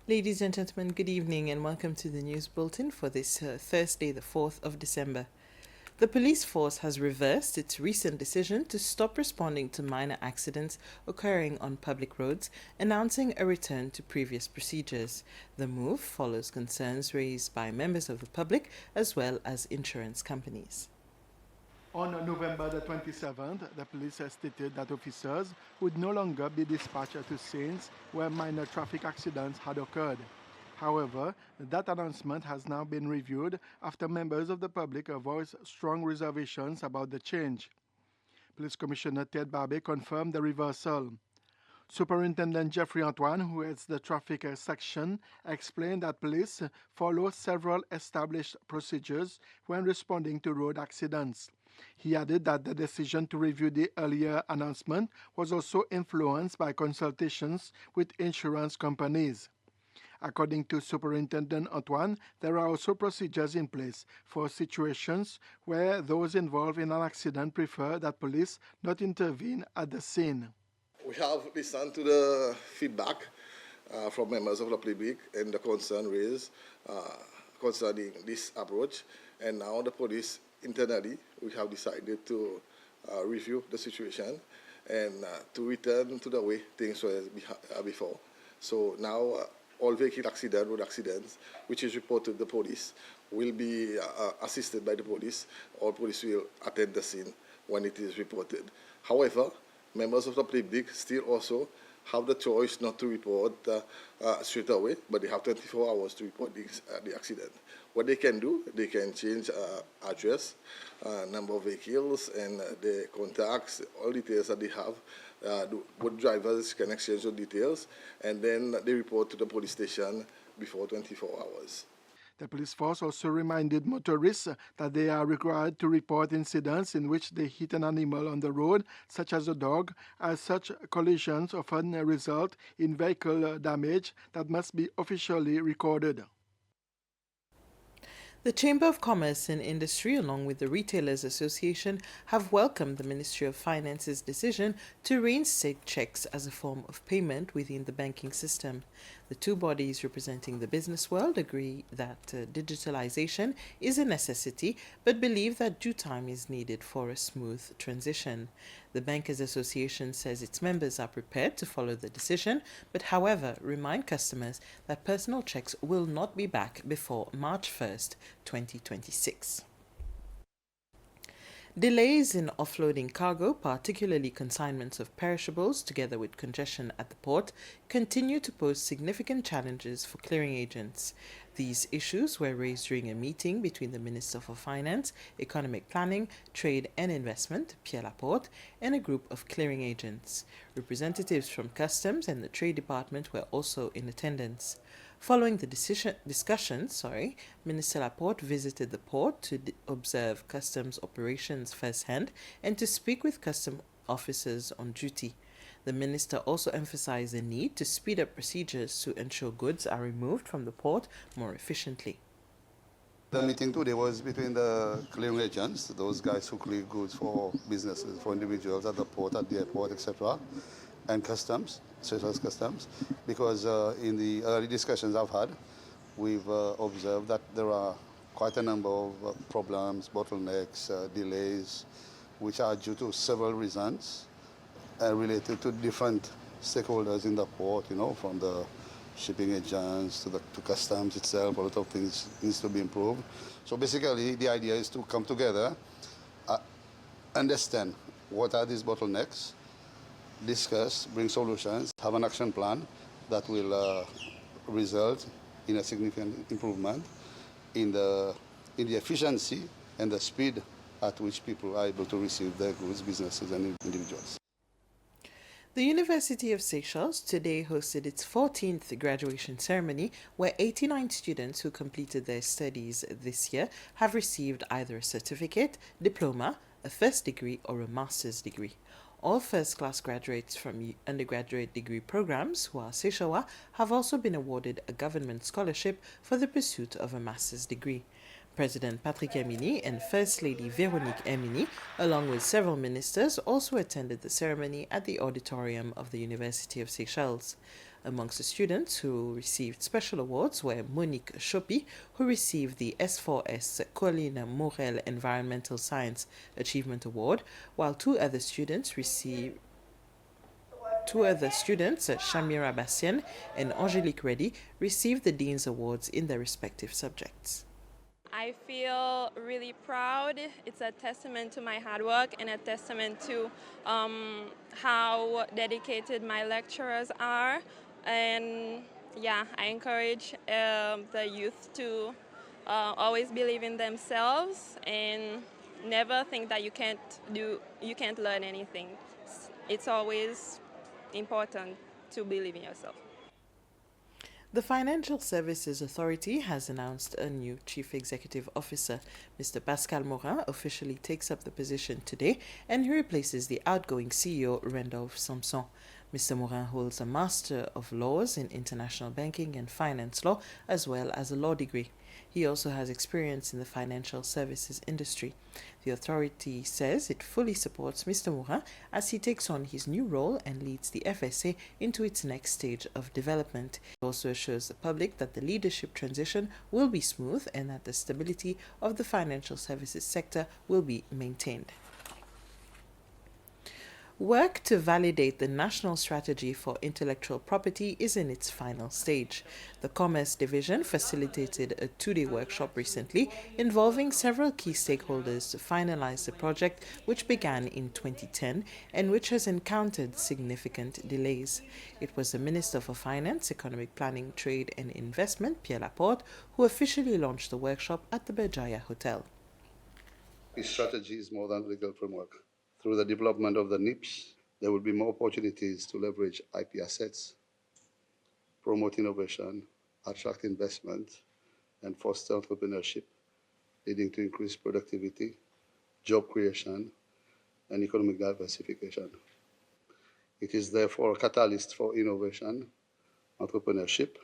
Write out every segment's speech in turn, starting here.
Ladies and gentlemen, good evening and welcome to the news bulletin for this Thursday, the 4th of December. The police force has reversed its recent decision to stop responding to minor accidents occurring on public roads, announcing a return to previous procedures. The move follows concerns raised by members of the public as well as insurance companies. On November the 27th, the police has stated that officers would no longer be dispatched to scenes where minor traffic accidents had occurred. However, that announcement has now been reviewed after members of the public voiced strong reservations about the change. Police Commissioner Ted Barbie confirmed the reversal. Superintendent Jeffrey Antoine, who heads the traffic section, explained that police follow several established procedures when responding to road accidents. He added that the decision to review the earlier announcement was also influenced by consultations with insurance companies. According to Superintendent Antoine, there are also procedures in place for situations where those involved in an accident prefer that police not intervene at the scene. We have listened to the feedback from members of the public and the concern raised concerning this approach. And now the police internally, we have decided to review the situation and to return to the way things were before. So now all vehicle accidents, road accidents, which is reported to the police, will be assisted by the police. All police will attend the scene when it is reported. However, members of the public still also have the choice not to report straight away, but they have 24 hours to report the accident. What they can do, they can change address, number of vehicles, and the contacts, all details that they have. Both drivers can exchange those details, and then they report to the police station before 24 hours. The police force also reminded motorists that they are required to report incidents in which they hit an animal on the road, such as a dog, as such collisions often result in vehicle damage that must be officially recorded. The Chamber of Commerce and Industry, along with the Retailers Association, have welcomed the Ministry of Finance's decision to reinstate checks as a form of payment within the banking system. The two bodies representing the business world agree that digitalization is a necessity, but believe that due time is needed for a smooth transition. The Bankers Association says its members are prepared to follow the decision, but however, remind customers that personal checks will not be back before March 1st, 2026. Delays in offloading cargo, particularly consignments of perishables, together with congestion at the port, continue to pose significant challenges for clearing agents. These issues were raised during a meeting between the Minister for Finance, Economic Planning, Trade and Investment, Pierre Laporte, and a group of clearing agents. Representatives from Customs and the Trade Department were also in attendance. Following the discussions, Minister Laporte visited the port to observe customs operations firsthand and to speak with custom officers on duty. The minister also emphasized the need to speed up procedures to ensure goods are removed from the port more efficiently. The meeting today was between the clearing agents, those guys who clear goods for businesses, for individuals at the port, at the airport, etc., and customs, such as customs, because in the early discussions I've had, we've observed that there are quite a number of problems, bottlenecks, delays, which are due to several reasons related to different stakeholders in the port, from the shipping agents to customs itself. A lot of things needs to be improved. So basically, the idea is to come together, understand what are these bottlenecks, discuss, bring solutions, have an action plan that will result in a significant improvement in the efficiency and the speed at which people are able to receive their goods, businesses and individuals. The University of Seychelles today hosted its 14th graduation ceremony, where 89 students who completed their studies this year have received either a certificate, diploma, a first degree, or a master's degree. All first-class graduates from undergraduate degree programs who are Seychellois have also been awarded a government scholarship for the pursuit of a master's degree. President Patrick Emini and First Lady Veronique Emini, along with several ministers, also attended the ceremony at the auditorium of the University of Seychelles. Amongst the students who received special awards were Monique Chopi, who received the S4S Colline Morel Environmental Science Achievement Award, while two other students, Shamira Bassian and Angelique Reddy, received the Dean's Awards in their respective subjects. I feel really proud. It's a testament to my hard work and a testament to how dedicated my lecturers are. And yeah, I encourage the youth to always believe in themselves and never think that you can't learn anything. It's always important to believe in yourself. The Financial Services Authority has announced a new Chief Executive Officer. Mr. Pascal Morin officially takes up the position today, and he replaces the outgoing CEO, Randolph Samson. Mr. Morin holds a Master of Laws in International Banking and Finance Law, as well as a law degree. He also has experience in the financial services industry. The authority says it fully supports Mr. Morin as he takes on his new role and leads the FSA into its next stage of development. It also assures the public that the leadership transition will be smooth and that the stability of the financial services sector will be maintained. Work to validate the National Strategy for Intellectual Property is in its final stage. The Commerce Division facilitated a two-day workshop recently involving several key stakeholders to finalize the project, which began in 2010 and which has encountered significant delays. It was the Minister for Finance, Economic Planning, Trade and Investment, Pierre Laporte, who officially launched the workshop at the Berjaya Hotel. This strategy is more than legal framework. Through the development of the NIPS, there will be more opportunities to leverage IP assets, promote innovation, attract investment, and foster entrepreneurship, leading to increased productivity, job creation, and economic diversification. It is therefore a catalyst for innovation, entrepreneurship,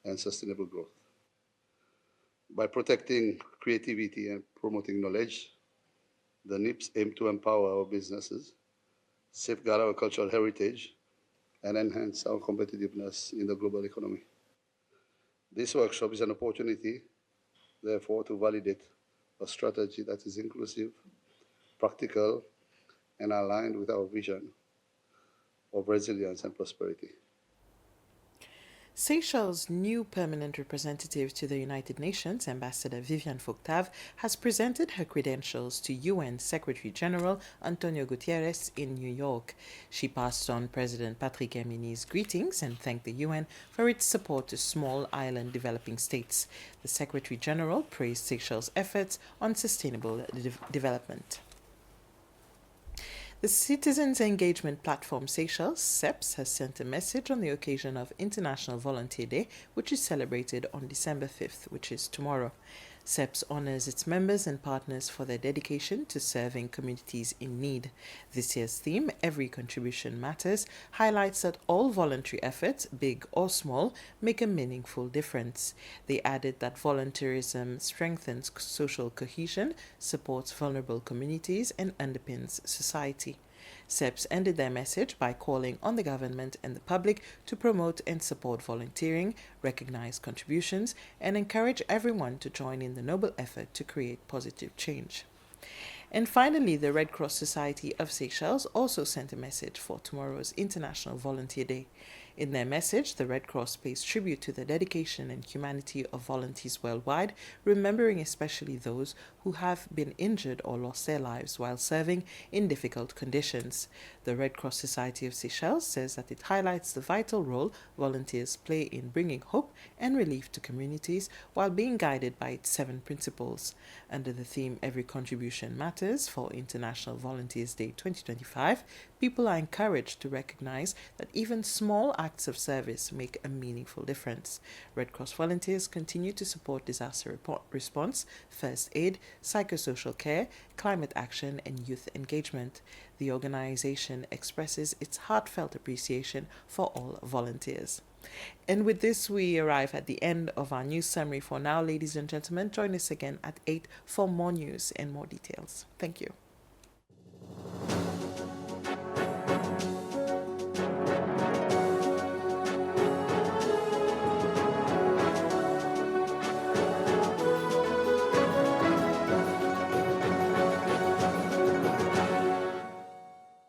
and sustainable growth. By protecting creativity and promoting knowledge, the NIPS aim to empower our businesses, safeguard our cultural heritage, and enhance our competitiveness in the global economy. This workshop is an opportunity, therefore, to validate a strategy that is inclusive, practical, and aligned with our vision of resilience and prosperity. Seychelles' new permanent representative to the United Nations, Ambassador Viviane Foctave, has presented her credentials to UN Secretary General Antonio Guterres in New York. She passed on President Patrick Emini's greetings and thanked the UN for its support to small island developing states. The Secretary General praised Seychelles' efforts on sustainable development. The Citizens Engagement Platform Seychelles, CEPS, has sent a message on the occasion of International Volunteer Day, which is celebrated on December 5th, which is tomorrow. CEPS honors its members and partners for their dedication to serving communities in need. This year's theme, Every Contribution Matters, highlights that all voluntary efforts, big or small, make a meaningful difference. They added that volunteerism strengthens social cohesion, supports vulnerable communities, and underpins society. CEPS ended their message by calling on the government and the public to promote and support volunteering, recognize contributions, and encourage everyone to join in the noble effort to create positive change. And finally, the Red Cross Society of Seychelles also sent a message for tomorrow's International Volunteer Day. In their message, the Red Cross pays tribute to the dedication and humanity of volunteers worldwide, remembering especially those who have been injured or lost their lives while serving in difficult conditions. The Red Cross Society of Seychelles says that it highlights the vital role volunteers play in bringing hope and relief to communities while being guided by its 7 principles. Under the theme Every Contribution Matters for International Volunteers Day 2025, people are encouraged to recognize that even small acts of service make a meaningful difference. Red Cross volunteers continue to support disaster response, first aid, psychosocial care, climate action, and youth engagement. The organization expresses its heartfelt appreciation for all volunteers. And with this, we arrive at the end of our news summary for now. Ladies and gentlemen, join us again at 8 for more news and more details. Thank you.